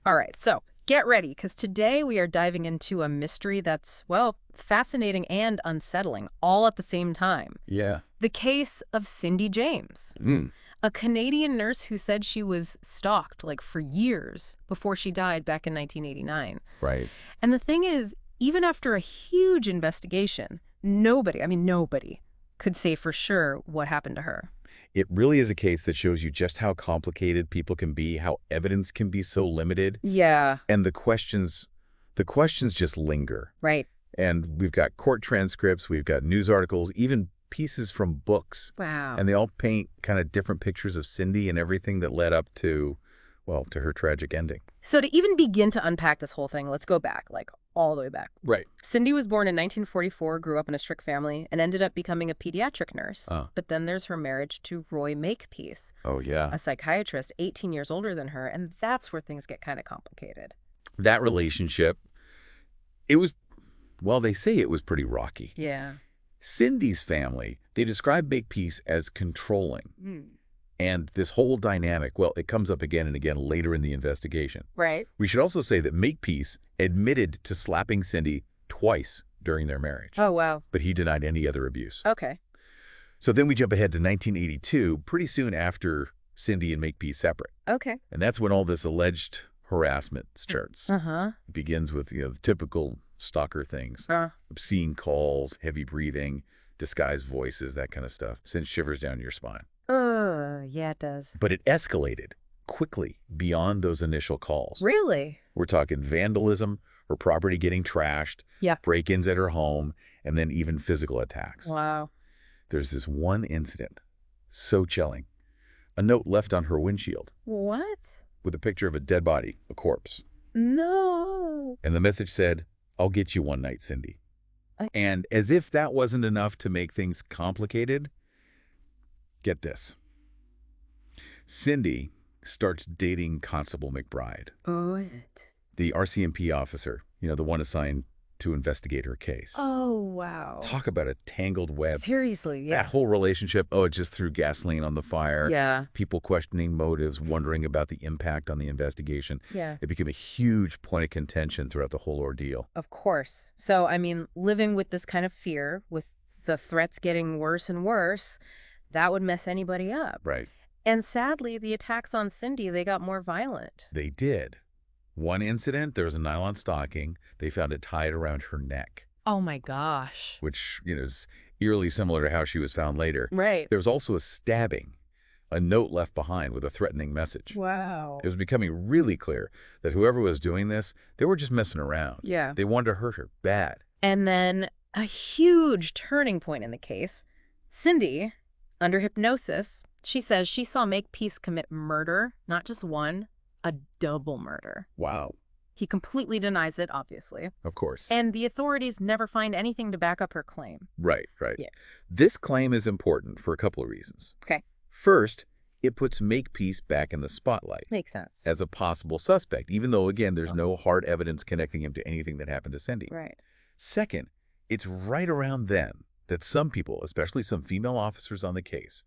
All right, so get ready, because today we are diving into a mystery that's, well, fascinating and unsettling all at the same time. Yeah. The case of Cindy James, Mm, a Canadian nurse who said she was stalked, like, for years before she died back in 1989. right. And the thing is, even after a huge investigation, nobody could say for sure what happened to her. It really is a case that shows you just how complicated people can be, how evidence can be so limited, Yeah, and the questions just linger. right. And we've got court transcripts, we've got news articles, even pieces from books, Wow. and they all paint kind of different pictures of Cindy and everything that led up to, well, to her tragic ending. So to even begin to unpack this whole thing, let's go back, like all the way back. Right. Cindy was born in 1944, grew up in a strict family, and ended up becoming a pediatric nurse. Oh. But then there's her marriage to Roy Makepeace, Oh, yeah. a psychiatrist 18 years older than her, and that's where things get kind of complicated. That relationship, it was, well, they say it was pretty rocky. Yeah. Cindy's family, they describe Makepeace as controlling. And this whole dynamic, well, it comes up again and again later in the investigation. Right. We should also say that Makepeace admitted to slapping Cindy twice during their marriage, Oh, wow. but he denied any other abuse. Okay. So then we jump ahead to 1982, pretty soon after Cindy and Makepeace separate. Okay. And that's when all this alleged harassment starts. Uh-huh. It begins with, the typical stalker things, obscene calls, heavy breathing, disguised voices, that kind of stuff. Sends shivers down your spine. Yeah, it does. But it escalated quickly beyond those initial calls. Really? We're talking vandalism, her property getting trashed, Yeah. break-ins at her home, and then even physical attacks. Wow. There's this one incident, so chilling. A note left on her windshield What? with a picture of a dead body, a corpse. No. And the message said, "I'll get you one night, Cindy." I- And as if that wasn't enough to make things complicated, get this. Cindy starts dating Constable McBride, What? the RCMP officer, the one assigned to investigate her case. Oh, wow. Talk about a tangled web. Seriously, yeah. That whole relationship, it just threw gasoline on the fire. Yeah. People questioning motives, wondering about the impact on the investigation. Yeah. It became a huge point of contention throughout the whole ordeal. Of course. So, living with this kind of fear, with the threats getting worse and worse, that would mess anybody up. Right. And sadly, the attacks on Cindy, they got more violent. They did. One incident, there was a nylon stocking. They found it tied around her neck, Oh my gosh. which, is eerily similar to how she was found later. Right. There was also a stabbing, a note left behind with a threatening message. Wow. It was becoming really clear that whoever was doing this, they were just messing around. Yeah. They wanted to hurt her bad. And then a huge turning point in the case. Cindy, under hypnosis, she says she saw Makepeace commit murder, not just one, a double murder. Wow. He completely denies it, obviously. Of course. And the authorities never find anything to back up her claim. Right, right. Yeah. This claim is important for a couple of reasons. Okay. First, it puts Makepeace back in the spotlight Makes sense. as a possible suspect, even though, again, there's no hard evidence connecting him to anything that happened to Cindy. Right. Second, it's right around then that some people, especially some female officers on the case,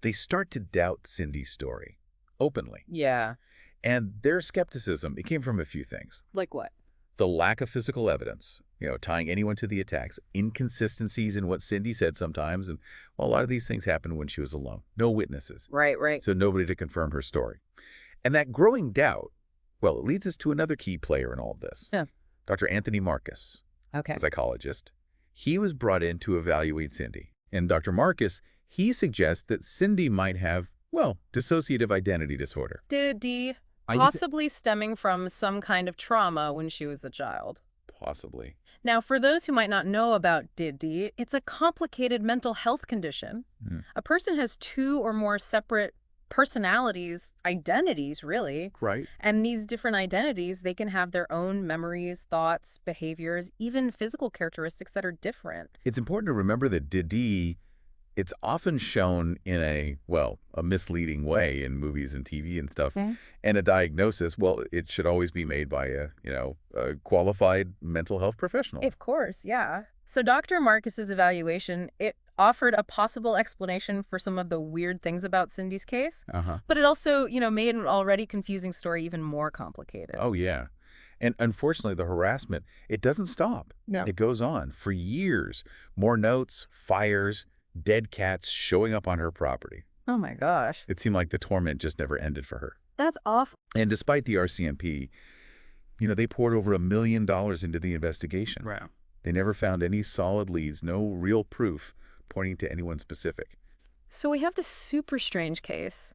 they start to doubt Cindy's story openly. Yeah. And their skepticism, it came from a few things. Like what? The lack of physical evidence, tying anyone to the attacks, inconsistencies in what Cindy said sometimes, and a lot of these things happened when she was alone. No witnesses, Right. so nobody to confirm her story. And that growing doubt, well, it leads us to another key player in all of this. Yeah. Dr. Anthony Marcus, Okay. a psychologist. He was brought in to evaluate Cindy. And Dr. Marcus, he suggests that Cindy might have, well, dissociative identity disorder. Did possibly stemming from some kind of trauma when she was a child. Possibly. Now, for those who might not know about DID, it's a complicated mental health condition. A person has two or more separate personalities, identities, really. Right. And these different identities, they can have their own memories, thoughts, behaviors, even physical characteristics that are different. It's important to remember that DD, it's often shown in a misleading way in movies and TV and stuff. Okay. And a diagnosis, it should always be made by a qualified mental health professional. Of course, yeah. So Dr. Marcus's evaluation, it offered a possible explanation for some of the weird things about Cindy's case, Uh-huh. but it also, made an already confusing story even more complicated. Oh, yeah. And unfortunately, the harassment, it doesn't stop. No. It goes on for years. More notes, fires, dead cats showing up on her property. Oh my gosh. It seemed like the torment just never ended for her. That's awful. And despite the RCMP, they poured over $1 million into the investigation. Right. They never found any solid leads, no real proof pointing to anyone specific. So we have this super strange case.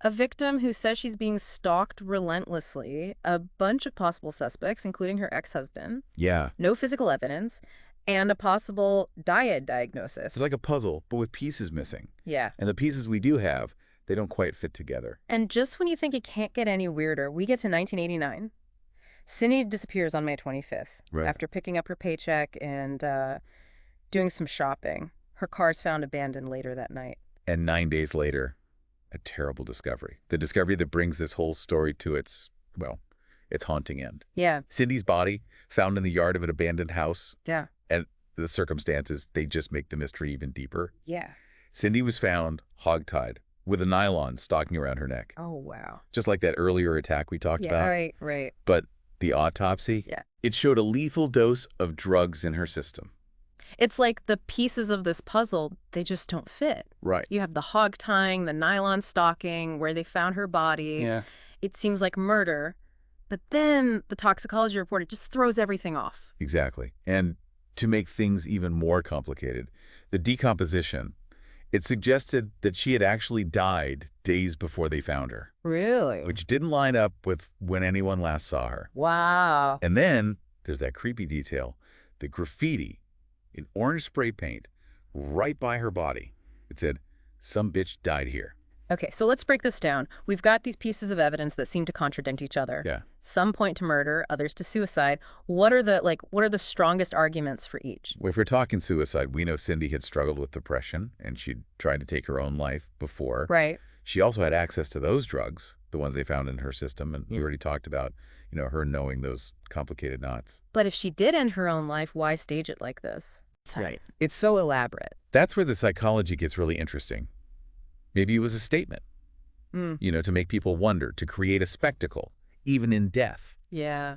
A victim who says she's being stalked relentlessly, a bunch of possible suspects, including her ex-husband, Yeah. no physical evidence, and a possible dyad diagnosis. It's like a puzzle, but with pieces missing. Yeah. And the pieces we do have, they don't quite fit together. And just when you think it can't get any weirder, we get to 1989. Cindy disappears on May 25th Right. after picking up her paycheck and doing some shopping. Her car's found abandoned later that night. And 9 days later, a terrible discovery. The discovery that brings this whole story to its haunting end. Yeah. Cindy's body found in the yard of an abandoned house. Yeah. And the circumstances, they just make the mystery even deeper. Yeah. Cindy was found hogtied with a nylon stalking around her neck. Oh, wow. Just like that earlier attack we talked about. Right. But the autopsy, Yeah. it showed a lethal dose of drugs in her system. It's like the pieces of this puzzle, they just don't fit. Right. You have the hog tying, the nylon stalking, where they found her body. Yeah. It seems like murder. But then the toxicology report, it just throws everything off. Exactly. And to make things even more complicated, the decomposition, it suggested that she had actually died days before they found her, Really? which didn't line up with when anyone last saw her. Wow. And then there's that creepy detail, the graffiti in orange spray paint right by her body. It said, "Some bitch died here." Okay, so let's break this down. We've got these pieces of evidence that seem to contradict each other. Yeah. Some point to murder, others to suicide. What are the strongest arguments for each? If we're talking suicide, we know Cindy had struggled with depression and she'd tried to take her own life before. Right. She also had access to those drugs, the ones they found in her system, and we already talked about, her knowing those complicated knots. But if she did end her own life, why stage it like this? Right. It's so elaborate. That's where the psychology gets really interesting. Maybe it was a statement, to make people wonder, to create a spectacle, even in death. Yeah.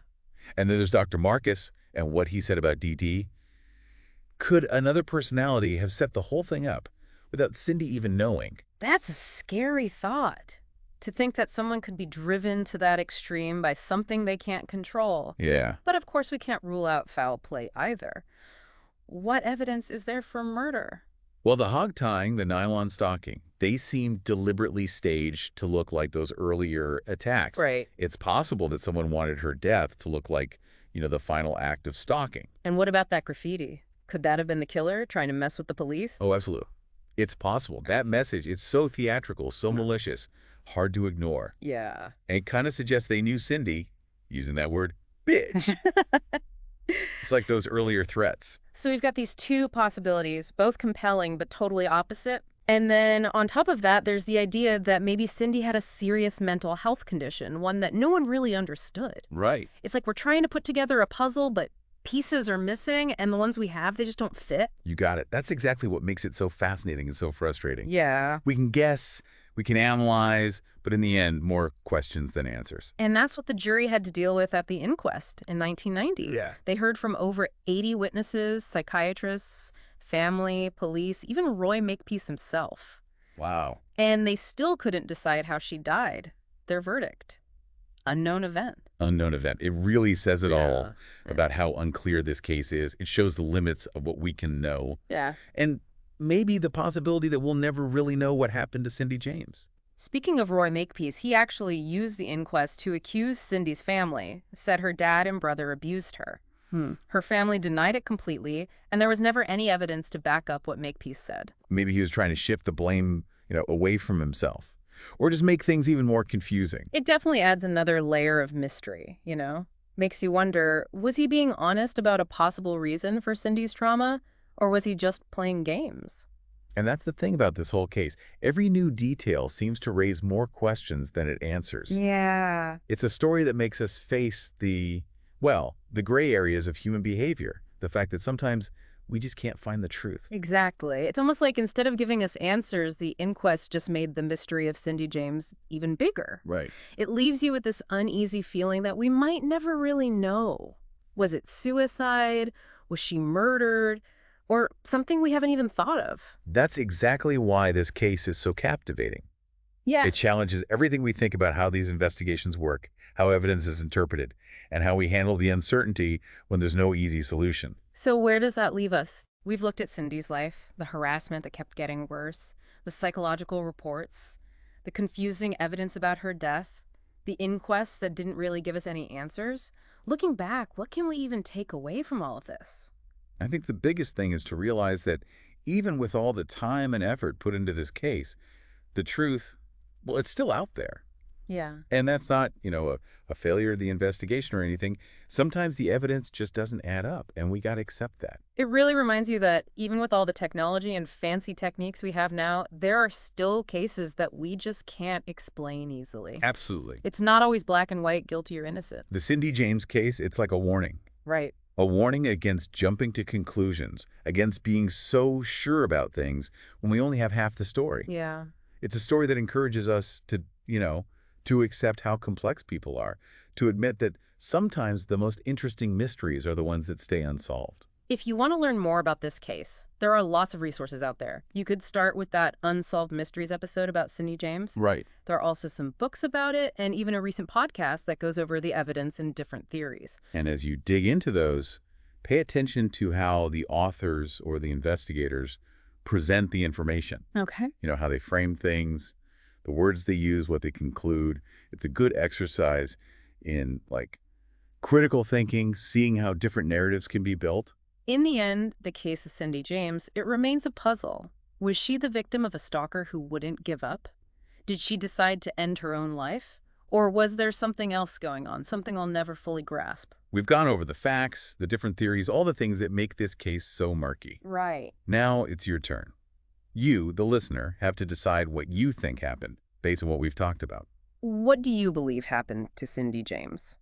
And then there's Dr. Marcus and what he said about DD. Could another personality have set the whole thing up without Cindy even knowing? That's a scary thought. To think that someone could be driven to that extreme by something they can't control. Yeah. But of course we can't rule out foul play either. What evidence is there for murder? Well, the hog tying, the nylon stalking, they seem deliberately staged to look like those earlier attacks. Right. It's possible that someone wanted her death to look like, the final act of stalking. And what about that graffiti? Could that have been the killer trying to mess with the police? Oh, absolutely. It's possible. That message, it's so theatrical, so malicious, hard to ignore. Yeah. And it kind of suggests they knew Cindy, using that word, bitch. It's like those earlier threats. So we've got these two possibilities, both compelling but totally opposite. And then on top of that, there's the idea that maybe Cindy had a serious mental health condition, one that no one really understood. Right. It's like we're trying to put together a puzzle, but pieces are missing, and the ones we have, they just don't fit. You got it. That's exactly what makes it so fascinating and so frustrating. Yeah. We can guess, we can analyze, but in the end, more questions than answers. And that's what the jury had to deal with at the inquest in 1990. Yeah. They heard from over 80 witnesses, psychiatrists, family, police, even Roy Makepeace himself. Wow. And they still couldn't decide how she died. Their verdict: unknown event. Unknown event. It really says it all Yeah. about how unclear this case is. It shows the limits of what we can know. Yeah. And maybe the possibility that we'll never really know what happened to Cindy James. Speaking of Roy Makepeace, he actually used the inquest to accuse Cindy's family, said her dad and brother abused her. Her family denied it completely, and there was never any evidence to back up what Makepeace said. Maybe he was trying to shift the blame, away from himself. Or just make things even more confusing. It definitely adds another layer of mystery, Makes you wonder, was he being honest about a possible reason for Cindy's trauma, or was he just playing games? And that's the thing about this whole case. Every new detail seems to raise more questions than it answers. Yeah. It's a story that makes us face the gray areas of human behavior. The fact that sometimes we just can't find the truth. Exactly. It's almost like instead of giving us answers, the inquest just made the mystery of Cindy James even bigger. Right. It leaves you with this uneasy feeling that we might never really know. Was it suicide? Was she murdered? Or something we haven't even thought of? That's exactly why this case is so captivating. Yeah. It challenges everything we think about how these investigations work, how evidence is interpreted, and how we handle the uncertainty when there's no easy solution. So where does that leave us? We've looked at Cindy's life, the harassment that kept getting worse, the psychological reports, the confusing evidence about her death, the inquests that didn't really give us any answers. Looking back, what can we even take away from all of this? I think the biggest thing is to realize that even with all the time and effort put into this case, the truth, well, it's still out there. Yeah. And that's not, a failure of the investigation or anything. Sometimes the evidence just doesn't add up, and we got to accept that. It really reminds you that even with all the technology and fancy techniques we have now, there are still cases that we just can't explain easily. Absolutely. It's not always black and white, guilty or innocent. The Cindy James case, it's like a warning. Right. A warning against jumping to conclusions, against being so sure about things when we only have half the story. Yeah. It's a story that encourages us to accept how complex people are, to admit that sometimes the most interesting mysteries are the ones that stay unsolved. If you want to learn more about this case, there are lots of resources out there. You could start with that Unsolved Mysteries episode about Cindy James. Right. There are also some books about it and even a recent podcast that goes over the evidence and different theories. And as you dig into those, pay attention to how the authors or the investigators present the information. Okay. How they frame things, the words they use, what they conclude. It's a good exercise in, critical thinking, seeing how different narratives can be built. In the end, the case of Cindy James, it remains a puzzle. Was she the victim of a stalker who wouldn't give up? Did she decide to end her own life? Or was there something else going on, something I'll never fully grasp? We've gone over the facts, the different theories, all the things that make this case so murky. Right. Now it's your turn. You, the listener, have to decide what you think happened based on what we've talked about. What do you believe happened to Cindy James?